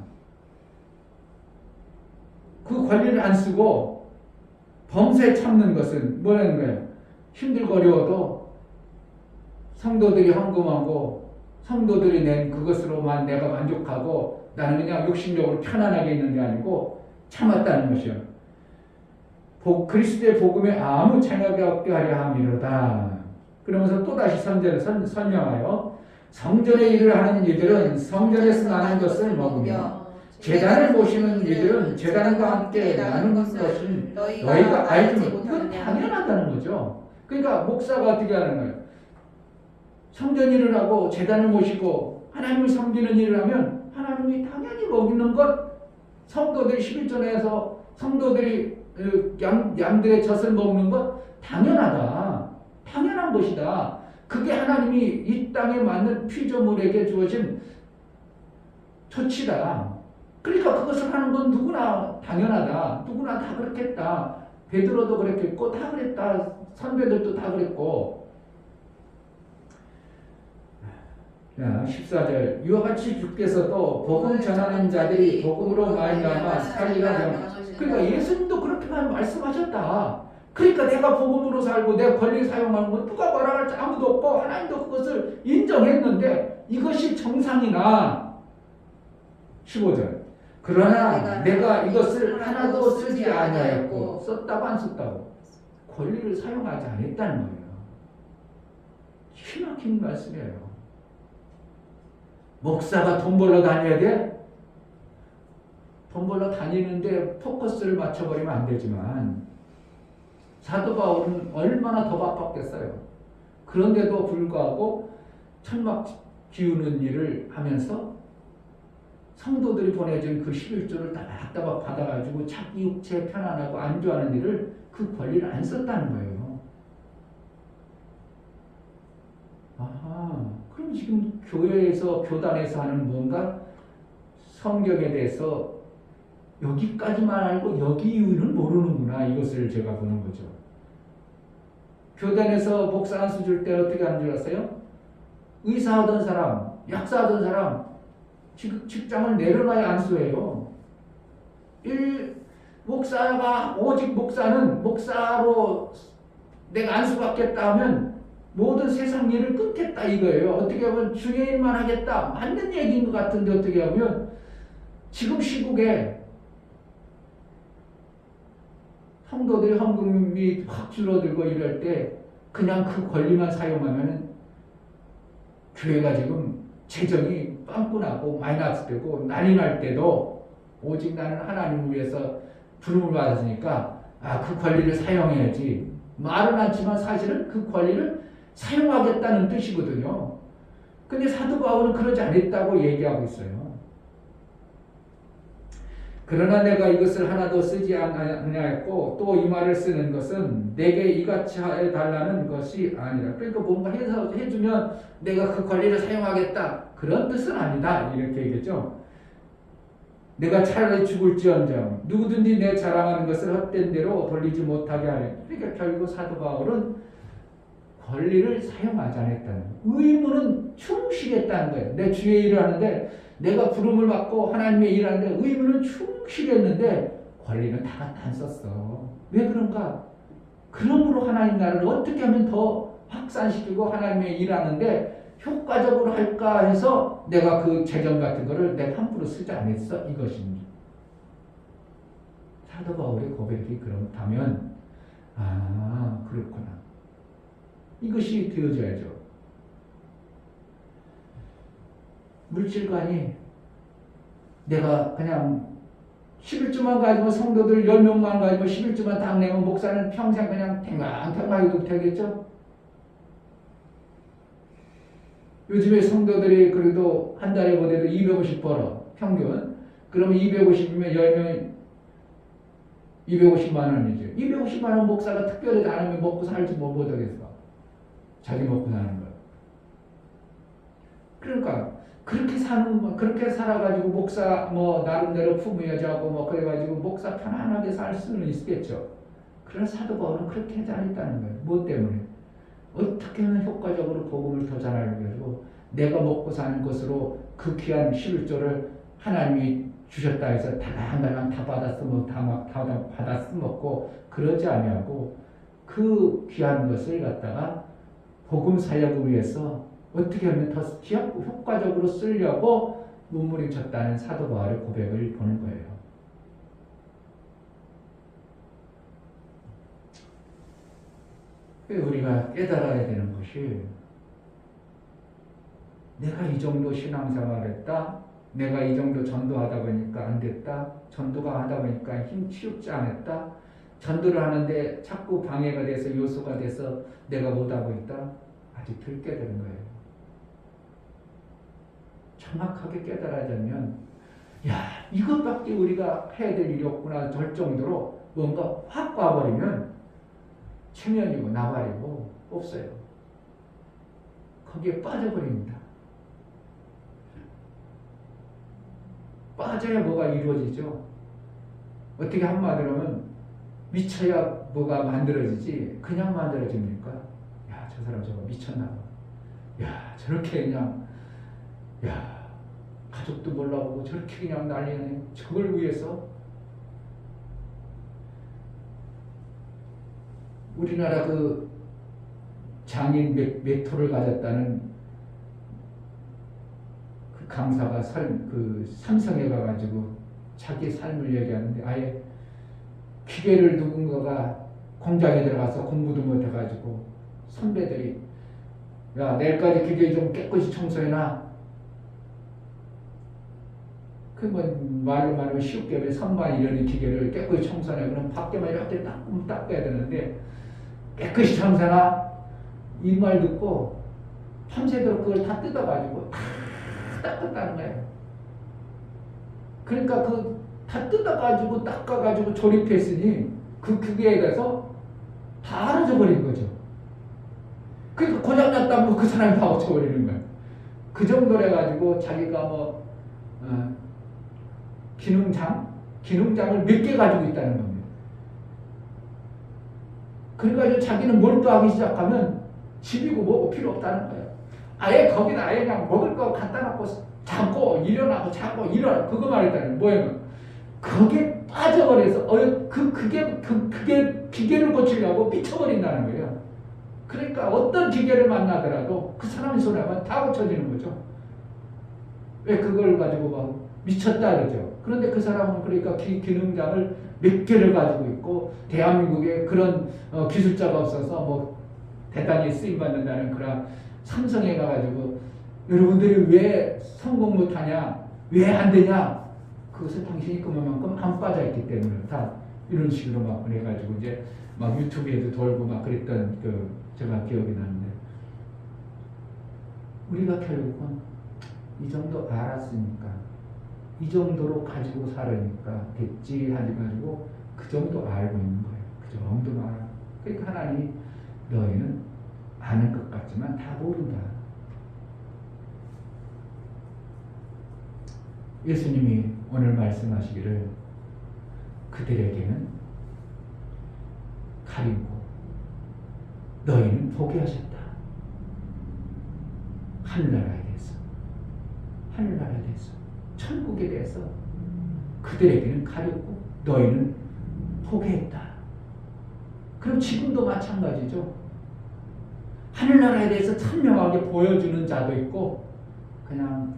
그 권리를 안 쓰고 범사에 참는 것은 뭐라는 거예요? 힘들고 어려워도 성도들이 헌금하고 성도들이 낸 그것으로만 내가 만족하고 나는 그냥 육신적으로 편안하게 있는 게 아니고 참았다는 것이요. 그리스도의 복음에 아무 장애가 없게 하려 함이로다. 그러면서 또다시 선제를 설명하여 성전의 일을 하는 이들은 성전에서 나는 것을 먹으며 재단을 모시는 이들은 재단과 함께 나누는 것을 너희가 알지 못. 이건 당연하다는 거죠. 그러니까 목사가 어떻게 하는 거예요? 성전 일을 하고 재단을 모시고 하나님을 섬기는 일을 하면 하나님이 당연히 먹이는 것, 성도들이 11전에서 성도들이 양들의 젖을 먹는 것 당연하다. 당연한 것이다. 그게 하나님이 이 땅에 맞는 피조물에게 주어진 조치다. 그러니까 그것을 하는 건 누구나 당연하다. 누구나 다 그렇겠다. 베드로도 그랬겠고 다 그랬다. 선배들도 다 그랬고. 자, 14절 이와 같이 주께서도 복음 전하는 자들이 복음으로 말미암아 살리라 하며. 그러니까 예수님도 그렇게만 말씀하셨다. 그러니까 내가 복음으로 살고 내 권리 사용하는 건 누가 뭐라 할지 아무도 없고 하나님도 그것을 인정했는데 이것이 정상이나 15절 그러나 내가 이것을 하나도 쓰지 아니하였고 썼다고 안 썼다고 권리를 사용하지 않았다는 거예요. 기막힌 말씀이에요. 목사가 돈 벌러 다녀야 돼? 돈 벌러 다니는데 포커스를 맞춰버리면 안 되지만 사도 바울은 얼마나 더 바빴겠어요. 그런데도 불구하고 천막 기우는 일을 하면서 성도들이 보내준 그 11조를 따박따박 받아가지고 자기 육체에 편안하고 안주하는 일을 그 권리를 안 썼다는 거예요. 아하, 그럼 지금 교회에서 교단에서 하는 뭔가 성경에 대해서 여기까지만 알고 여기 이유는 모르는구나. 이것을 제가 보는 거죠. 교단에서 목사 안수 줄 때 어떻게 하는 줄 아세요? 의사하던 사람, 약사하던 사람 직장을 내려놔야 안수해요. 목사가 오직 목사는 목사로 내가 안수받겠다 하면 모든 세상 일을 끊겠다 이거예요. 어떻게 하면 주의 일만 하겠다. 맞는 얘기인 것 같은데 어떻게 하면 지금 시국에 성도들이 헌금이 확 줄어들고 이럴 때 그냥 그 권리만 사용하면 교회가 지금 재정이 빵꾸나고 마이너스 되고 난리 날 때도 오직 나는 하나님을 위해서 부름을 받았으니까 그 권리를 사용해야지. 말은 않지만 사실은 그 권리를 사용하겠다는 뜻이거든요. 근데 사도 바울은 그러지 않았다고 얘기하고 있어요. 그러나 내가 이것을 하나도 쓰지 아니하였고 또 이 말을 쓰는 것은 내게 이같이 해달라는 것이 아니라. 그러니까 뭔가 해주면 내가 그 권리를 사용하겠다 그런 뜻은 아니다 이렇게 얘기했죠. 내가 차라리 죽을지언정 누구든지 내 자랑하는 것을 헛된 대로 돌리지 못하게 하려. 그러니까 결국 사도 바울은 권리를 사용하지 않았다는 거예요. 의무는 충실했다는 거예요. 내 주의 일을 하는데 내가 부름을 받고 하나님의 일을 하는데 의무는 충실했는데 권리는 다 갖다 안 썼어. 왜 그런가? 그러므로 하나님 나라를 어떻게 하면 더 확산시키고 하나님의 일하는데 효과적으로 할까 해서 내가 그 재정 같은 거를 내가 함부로 쓰지 않았어. 이것입니다. 사도 바울의 고백이 그렇다면 그렇구나. 이것이 되어져야죠. 물질관이 내가 그냥 11주만 가지고 성도들 10명만 가지고 11주만 딱 내면 목사는 평생 그냥 탱랑탱랑해도 되겠죠? 요즘에 성도들이 그래도 한 달에 보내도 250 벌어. 평균. 그러면 250이면 10명 250만 원이죠. 250만 원 목사가 특별히 나누면 먹고 살지 뭐 못하겠어. 자기 먹고 사는 거. 그러니까 그렇게 살아가지고 목사 뭐 나름대로 품위하자고 뭐 그래가지고 목사 편안하게 살 수는 있겠죠. 그러나 사도 바울은 그렇게 하지 않았다는 거예요. 뭐 때문에? 어떻게 하면 효과적으로 복음을 더 전하려고 해가지고 내가 먹고 사는 것으로 그 귀한 11조를 하나님이 주셨다 해서 달랑달랑 다 받아 쓰먹고 그러지 아니하고 그 귀한 것을 갖다가 복음 사역을 위해서 어떻게 하면 더 효과적으로 쓰려고 몸부림쳤다는 사도 바울의 고백을 보는 거예요. 우리가 깨달아야 되는 것이 내가 이 정도 신앙생활을 했다. 내가 이 정도 전도하다 보니까 안 됐다. 전도가 하다 보니까 힘치우지 않았다. 전도를 하는데 자꾸 방해가 돼서 요소가 돼서 내가 못하고 있다. 아직 덜 깨달은 거예요. 정확하게 깨달아자면 야 이것밖에 우리가 해야 될 일이 없구나 될 정도로 뭔가 확 와버리면 체면이고 나발이고 없어요. 거기에 빠져버립니다. 빠져야 뭐가 이루어지죠. 어떻게 한마디로 하면 미쳐야 뭐가 만들어지지 그냥 만들어집니까? 야, 저 사람 저거 미쳤나 봐. 야, 저렇게 그냥 야, 가족도 몰라보고 저렇게 그냥 난리네. 저걸 위해서 우리나라 그 장인 멘토를 가졌다는 그 강사가 그 삼성에 가가지고 자기 삶을 얘기하는데 아예 기계를 누군가가 공장에 들어가서 공부도 못해가지고 선배들이 야 내일까지 기계 좀 깨끗이 청소해놔. 그 뭐 말로 말하면 쉽게 선반 이런 기계를 깨끗이 청소해 그럼 밖에만 이렇게 닦아야 되는데 깨끗이 청소해놔. 이 말 듣고 밤새도록 그걸 다 뜯어가지고 다 닦았다는 거예요. 그러니까 그 다 뜯어가지고 닦아가지고 조립했으니 그 기계에 대해서 다 알아져 버린 거죠. 그러니까 고장났다면 그 사람이 다 고쳐버리는 거예요. 그 정도로 해가지고 자기가 뭐 기능장을 몇 개 가지고 있다는 겁니다. 그러니까 자기는 몰두하기 시작하면 집이고 뭐고 필요 없다는 거예요. 아예 거기다 아예 그냥 먹을 거 갖다 놓고 자고 일어나고 자고 일어나 그거 말했다는 뭐예요? 거기에 빠져버려서 그게 기계를 고치려고 미쳐버린다는 거예요. 그러니까 어떤 기계를 만나더라도 그 사람이 손해면 다 고쳐지는 거죠. 왜 그걸 가지고 막 미쳤다 그러죠. 그런데 그 사람은 그러니까 기능장을 몇 개를 가지고 있고 대한민국에 그런 기술자가 없어서 뭐 대단히 쓰임받는다는 그런 삼성에 가가지고 여러분들이 왜 성공 못하냐 왜 안 되냐 그것을 당신이 그만큼 안 빠져있기 때문에 다 이런 식으로 막 그래가지고 이제 막 유튜브에도 돌고 막 그랬던 그 제가 기억이 나는데 우리가 결국은 이 정도 알았으니까 이 정도로 가지고 살으니까 됐지 가지고 그 정도 알고 있는 거예요. 그 정도만 알아. 그러니까 하나님이 너희는 아는 것 같지만 다 모른다. 예수님이 오늘 말씀하시기를 그들에게는 가리고 너희는 포기하셨다. 하늘나라에 대해서 하늘나라에 대해서 천국에 대해서 그들에게는 가렸고 너희는 포기했다. 그럼 지금도 마찬가지죠. 하늘나라에 대해서 선명하게 보여주는 자도 있고 그냥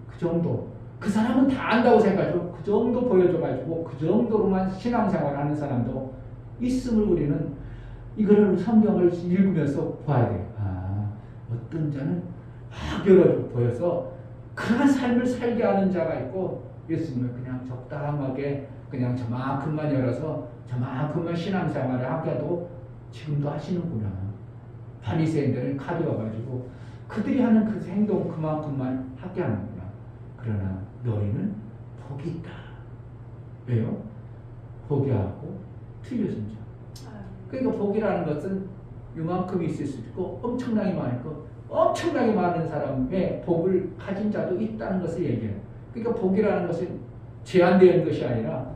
그 정도 그 사람은 다 안다고 생각하죠. 그 정도 보여줘가지고 그 정도로만 신앙생활하는 사람도 있음을 우리는 이거를 성경을 읽으면서 봐야 돼요. 아, 어떤 자는 막 열어 보여서 그런 삶을 살게 하는 자가 있고 예수님은 그냥 적당하게 그냥 저만큼만 열어서 저만큼만 신앙생활을 하게도 지금도 하시는구나. 바리새인들은 가벼워가지고 그들이 하는 그 행동 그만큼만 하게 하는구나. 그러나 너희는 복이 있다. 왜요? 포기하고 틀려진 자. 그러니까 복이라는 것은 요만큼 있을 수 있고 엄청나게 많고 엄청나게 많은 사람의 복을 가진 자도 있다는 것을 얘기해요. 그러니까 복이라는 것은 제한되는 것이 아니라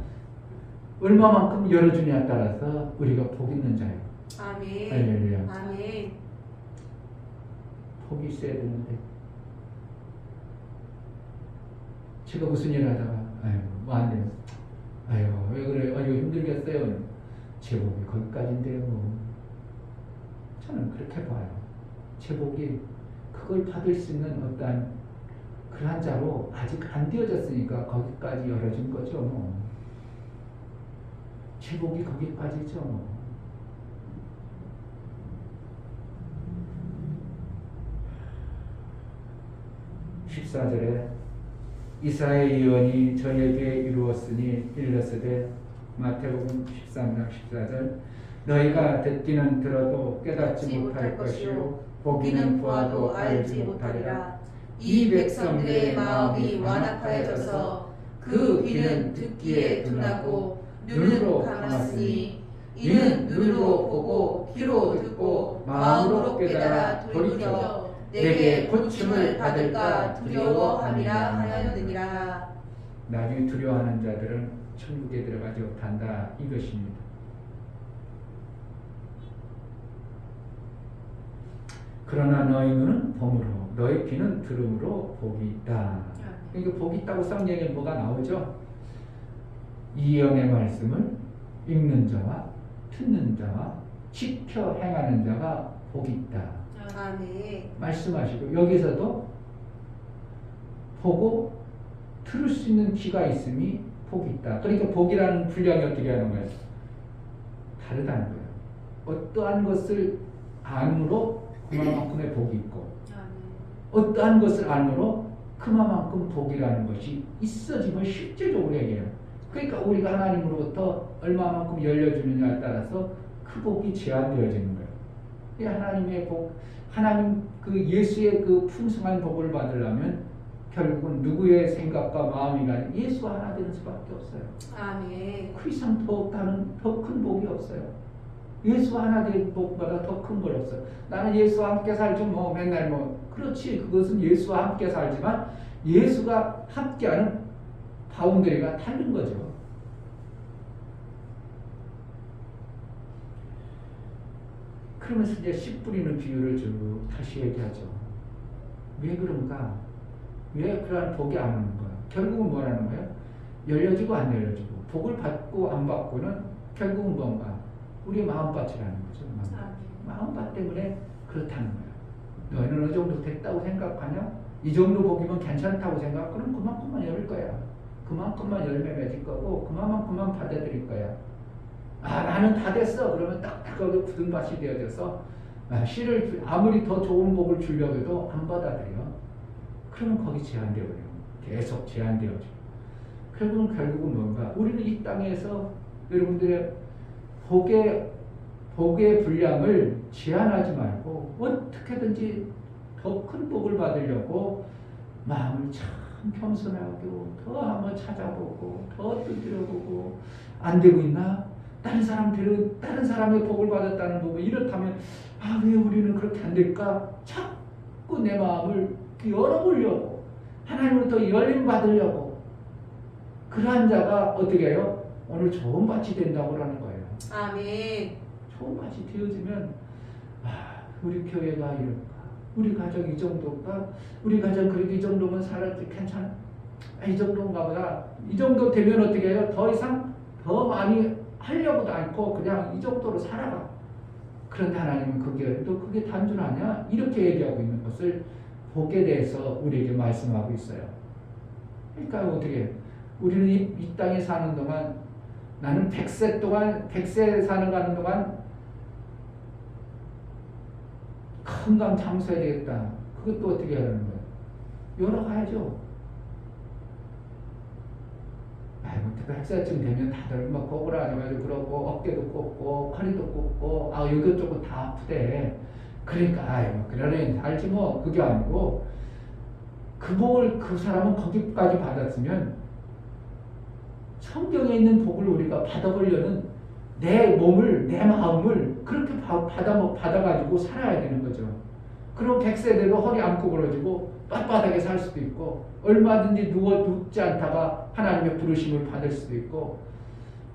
얼마만큼 열어주냐에 따라서 우리가 복 있는 자예요. 아멘. 할렐루야. 아멘. 복이 있어야 되는데 제가 무슨 일 하다가 아이고 뭐 안 돼요. 아이고 왜 그래요? 아이고 힘들겠어요. 제 복이 거기까지인데요. 저는 그렇게 봐요. 제 복이 그걸 받을 수 있는 어떤 그러한 자로 아직 안 되어졌으니까 거기까지 열어진 거죠. 뭐. 제 복이 거기까지죠. 뭐. 14절에 이사야의 예언이 저에게 이루었으니 일렀으되 마태복음 13장 14절 너희가 듣기는 들어도 깨닫지 못할 것이요 보기는 보아도 알지 못하리라. 이 백성들의 마음이 완악하여져서 그 귀는 듣기에 둔하고 눈은 감았으니 이는 눈으로 보고 귀로 듣고 마음으로 깨달아 돌이켜 내게 고침을 받을까 두려워함이라 하였느니라. 나중에 두려워하는 자들은 천국에 들어가지 못한다 이것입니다. 그러나 너희 눈은 봄으로 너희 귀는 들음으로 복이 있다. 그러니까 복이 있다고 성경에 뭐가 나오죠? 이 영의 말씀을 읽는 자와 듣는 자와 지켜 행하는 자가 복이 있다. 아멘. 말씀하시고 여기서도 보고 들을 수 있는 귀가 있음이 복이 있다. 그러니까 복이라는 분량이 어떻게 하는 거예요? 다르다는 거예요. 어떠한 것을 안으로 그만큼의 복이 있고 어떠한 것을 안으로 그만큼 복이라는 것이 있어지면 실제적으로 얘기해요. 그러니까 우리가 하나님으로부터 얼마만큼 열려주느냐에 따라서 그 복이 제한되어지는 거예요. 이 하나님의 복, 하나님 그 예수의 그 풍성한 복을 받으려면 결국은 누구의 생각과 마음이 가는 예수와 하나 되는 수밖에 없어요. 아멘. 그 이상 더 큰 복이 없어요. 예수와 하나 된 복보다 더 큰 걸 없어요. 나는 예수와 함께 살지 뭐 맨날 뭐 그렇지 그것은 예수와 함께 살지만 예수가 함께하는 바운더리가 다른 거죠. 그러면서 이제 씨 뿌리는 비유를 쭉 다시 얘기하죠. 왜 그런가? 왜 그러한 복이 안 오는 거야? 결국은 뭐라는 거예요? 열려지고 안 열려지고 복을 받고 안 받고는 결국은 뭔가 우리의 마음밭이라는 거죠. 마음밭 때문에 그렇다는 거예요. 너희는 어느 정도 됐다고 생각하냐? 이 정도 복이면 괜찮다고 생각? 그럼 그만큼만 열릴 거야. 그만큼만 열매 맺을 거고 그만큼만 받아들일 거야. 아 나는 다 됐어. 그러면 딱딱하게 굳은 밭이 되어져서 씨를 아무리 더 좋은 복을 주려고 해도 안 받아들여. 그러면 거기 제한되어요. 계속 제한되어져. 결국은 뭔가 우리는 이 땅에서 여러분들의 복의 분량을 제한하지 말고 어떻게든지 더 큰 복을 받으려고 마음을 참 겸손하고 더 한번 찾아보고 더 두드려보고 안 되고 있나? 다른 사람의 복을 받았다는 부분 이렇다면 아 왜 우리는 그렇게 안 될까? 자꾸 내 마음을 열어보려고 하나님으로부터 열림 받으려고 그러한 자가 어떻게 해요? 오늘 좋은 밭이 된다고 하는 거예요. 아멘. 좋은 밭이 되어지면 우리 교회가 이럴까? 우리 가정 이 정도일까? 우리 가정 그래도 이 정도면 살아도 괜찮아? 이 정도인가 보다. 이 정도 되면 어떻게 해요? 더 이상 더 많이 하려고도 않고 그냥 이 정도로 살아가. 그런데 하나님은 그게 단순하냐? 이렇게 얘기하고 있는 것을 복에 대해서 우리에게 말씀하고 있어요. 그러니까 어떻게 우리는 이 땅에 사는 동안 나는 100세 가는 동안 건강 장수해야 되겠다. 그것도 어떻게 하는 거예요? 열어가야죠. 아이고, 100세쯤 되면 다들 막 고꾸라져가지고 그러고 어깨도 꼽고 허리도 꼽고 이것저것 다 아프대. 그러니까 아이고 그러려니 알지 뭐. 그게 아니고 그 복을 그 사람은 거기까지 받았으면 성경에 있는 복을 우리가 받아보려는 내 몸을 내 마음을 그렇게 받아가지고 살아야 되는 거죠. 그럼 100세 돼도 허리 안 구부러지고 빳빳하게 살 수도 있고 얼마든지 눕지 않다가 하나님의 부르심을 받을 수도 있고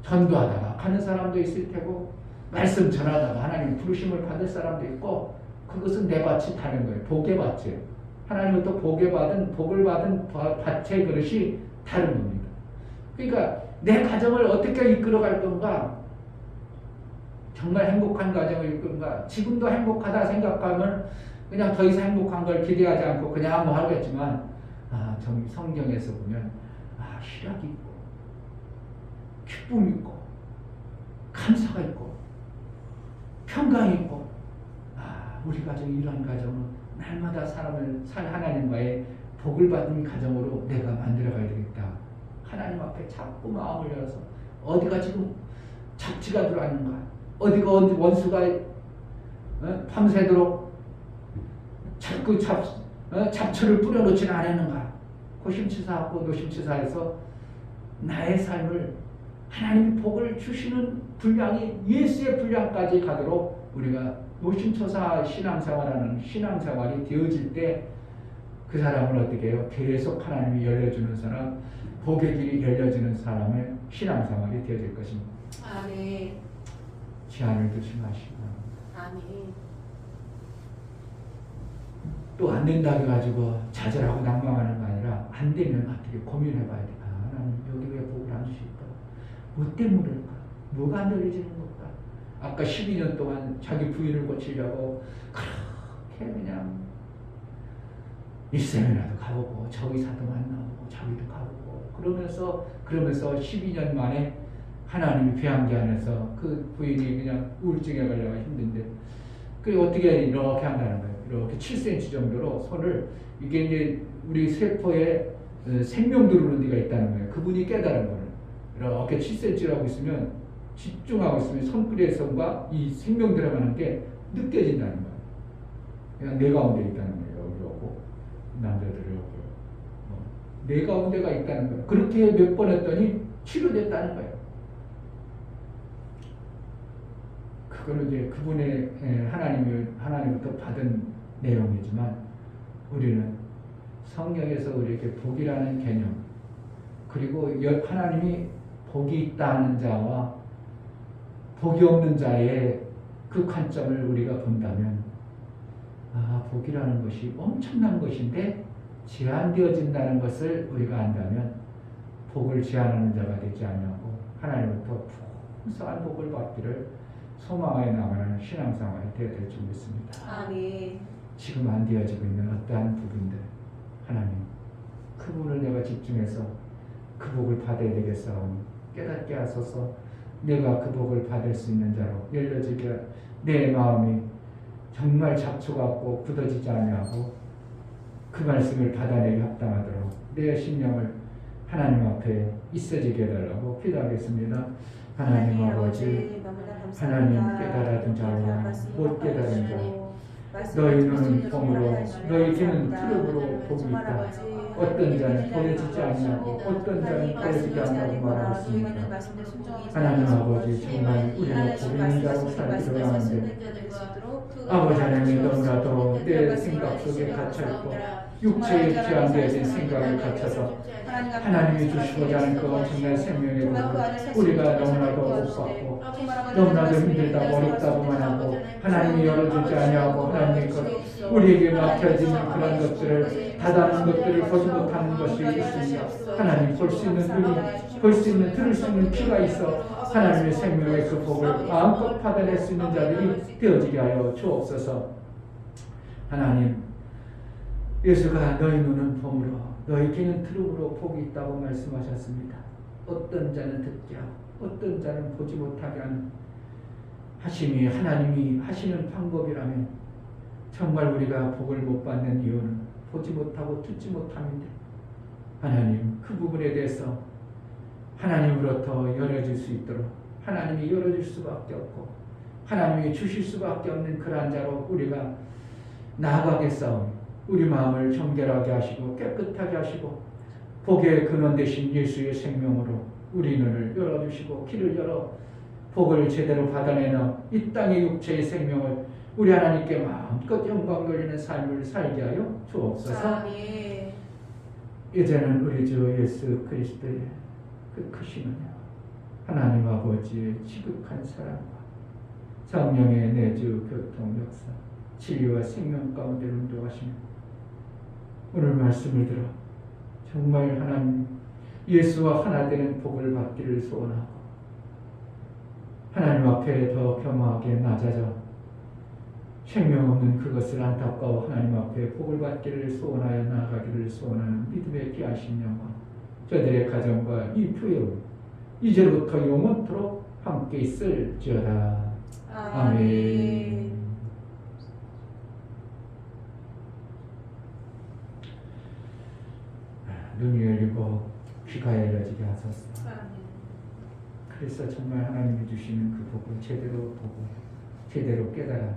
전도하다가 가는 사람도 있을 테고 말씀 전하다가 하나님의 부르심을 받을 사람도 있고 그것은 내 밭이 다른 거예요. 복의 밭이에요. 하나님부터 복을 받은 밭의 그릇이 다른 겁니다. 그러니까 내 가정을 어떻게 이끌어갈 건가? 정말 행복한 가정을 이끌는가? 지금도 행복하다 생각하면 그냥 더 이상 행복한 걸 기대하지 않고 그냥 뭐 하겠지만 성경에서 보면 희락이 있고 기쁨이 있고 감사가 있고 평강이 있고 우리 가정이 이런 가정은 날마다 하나님과의 복을 받은 가정으로 내가 만들어가야 되겠다. 하나님 앞에 자꾸 마음을 열어서 어디가 지금 잡지가 들어왔는가, 어디가 원수가 밤새도록 자꾸 잡초를 뿌려놓지는 않았는가. 고심치사하고 노심치사해서 나의 삶을 하나님이 복을 주시는 분량이 예수의 분량까지 가도록 우리가 노심초사 신앙생활하는 신앙생활이 되어질 때 그 사람은 어떻게 해요? 계속 하나님이 열려주는 사람, 복의 길이 열려지는 사람의 신앙생활이 되어질 것입니다. 아멘. 제한을 두지 마시고 아멘. 또 안 된다 해가지고 좌절하고 낙망하는 거 아니라 안 되면 어떻게 고민해봐야 돼. 아, 나는 여기 왜 복을 안 주실까? 뭐 때문일까? 뭐가 안 열려지는 걸까? 아까 12년 동안 자기 부인을 고치려고 그렇게 그냥 일생이라도 가보고 저 의사도 만나보고 저기도 가보고 그러면서 12년 만에 하나님이 배한게 안에서 그 부인이 그냥 우울증에 걸려가 힘든데 그 어떻게 이렇게 한다는 거예요. 이렇게 7cm 정도로 손을 이게 이제 우리 세포에 생명 들어오는 데가 있다는 거예요. 그분이 깨달은 거를 이렇게 7cm라고 있으면 집중하고 있으면 손끝의 손과 이 생명 들어가는 게 느껴진다는 거예요. 그냥 내 가운데 있다는 거예요. 이러고 남자들이라고 내 가운데가 있다는 거예요. 그렇게 몇 번 했더니 치료됐다는 거예요. 그거는 이제 그분의 하나님부터 받은 내용이지만 우리는 성경에서 우리에게 복이라는 개념 그리고 하나님이 복이 있다 하는 자와 복이 없는 자의 그 관점을 우리가 본다면 아, 복이라는 것이 엄청난 것인데 제한되어진다는 것을 우리가 안다면 복을 제한하는 자가 되지 않냐고 하나님부터 풍성한 복을 받기를 소망하여 나가는 신앙생활이 되어야 될 줄 믿습니다. 아멘. 지금 안 되어지고 있는 어떠한 부분들 하나님 그 부분을 내가 집중해서 그 복을 받아야 되겠사오니 깨닫게 하소서. 내가 그 복을 받을 수 있는 자로 열려지게 내 마음이 정말 잡초 같고 굳어지지 아니하고 그 말씀을 받아내기 합당하도록 내 심령을 하나님 앞에 있어지게 해달라고 기도하겠습니다. 하나님 아버지, 하나님 깨달아든 자와 못 깨달은 자, 너희는 봄으로, 너희 귀는 트럭으로 복이 있다. 어떤 자는 보여지지 않냐고, 어떤 자는 보여지지 않냐고 말하고 있습니다. 하나님 아버지, 정말 우리가 복 있는 자로 살기로 하는데 아버지 하나님이 너무나도 내 생각 속에 갇혀있고 육체에 제한되어진 생각에 갇혀서 하나님이 주시고자 하는 그 엄청난 생명의 복을 우리가 너무나도 못 받고 너무나도 힘들다고 어렵다고만 하고 하나님이 열어주지 아니하고 하나님이 우리에게 맡겨지는 그런 것들을 다다른 것들을 보지 못하는 것이 있습니다. 하나님 볼 수 있는 눈이 볼 수 있는 들을 수 있는 귀가 있어 하나님의 생명의 그 복을 마음껏 받아낼 수 있는 자들이 되어지게 하여 주옵소서. 하나님 예수가 너희 눈은 봄으로 너희 귀는 트럭으로 복이 있다고 말씀하셨습니다. 어떤 자는 듣게 하고 어떤 자는 보지 못하게 하는 하심이 하나님이 하시는 방법이라면 정말 우리가 복을 못 받는 이유는 보지 못하고 듣지 못함인데 하나님 그 부분에 대해서 하나님으로부터 열어질 수 있도록 하나님이 열어줄 수밖에 없고 하나님이 주실 수밖에 없는 그러한 자로 우리가 나아가겠사오니 우리 마음을 정결하게 하시고 깨끗하게 하시고 복의 근원 되신 예수의 생명으로 우리 눈을 열어주시고 길을 열어 복을 제대로 받아내는 이 땅의 육체의 생명을 우리 하나님께 마음껏 영광 돌리는 삶을 살게 하여 주옵소서. 이제는 우리 주 예수 그리스도의 그 크신 은혜와 하나님 아버지의 지극한 사랑과 성령의 내주 교통 역사 진리와 생명 가운데 운동하시는 오늘 말씀을 들어 정말 하나님 예수와 하나 되는 복을 받기를 소원하고 하나님 앞에 더 겸허하게 낮아져 생명 없는 그것을 안타까워 하나님 앞에 복을 받기를 소원하여 나아가기를 소원하는 믿음의 귀하신 영광 저들의 가정과 이 교회로 이제부터 영원토록 함께 있을지어다. 아멘. 눈이 열리고 귀가 열려지게 하소서. 아멘. 그래서 정말 하나님이 주시는 그 복을 제대로 보고 제대로 깨달아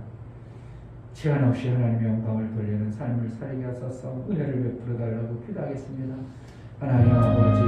제한 없이 하나님의 영광을 돌리는 삶을 살게 하소서. 은혜를 베풀어 달라고 기도하겠습니다. 하나님 아버지,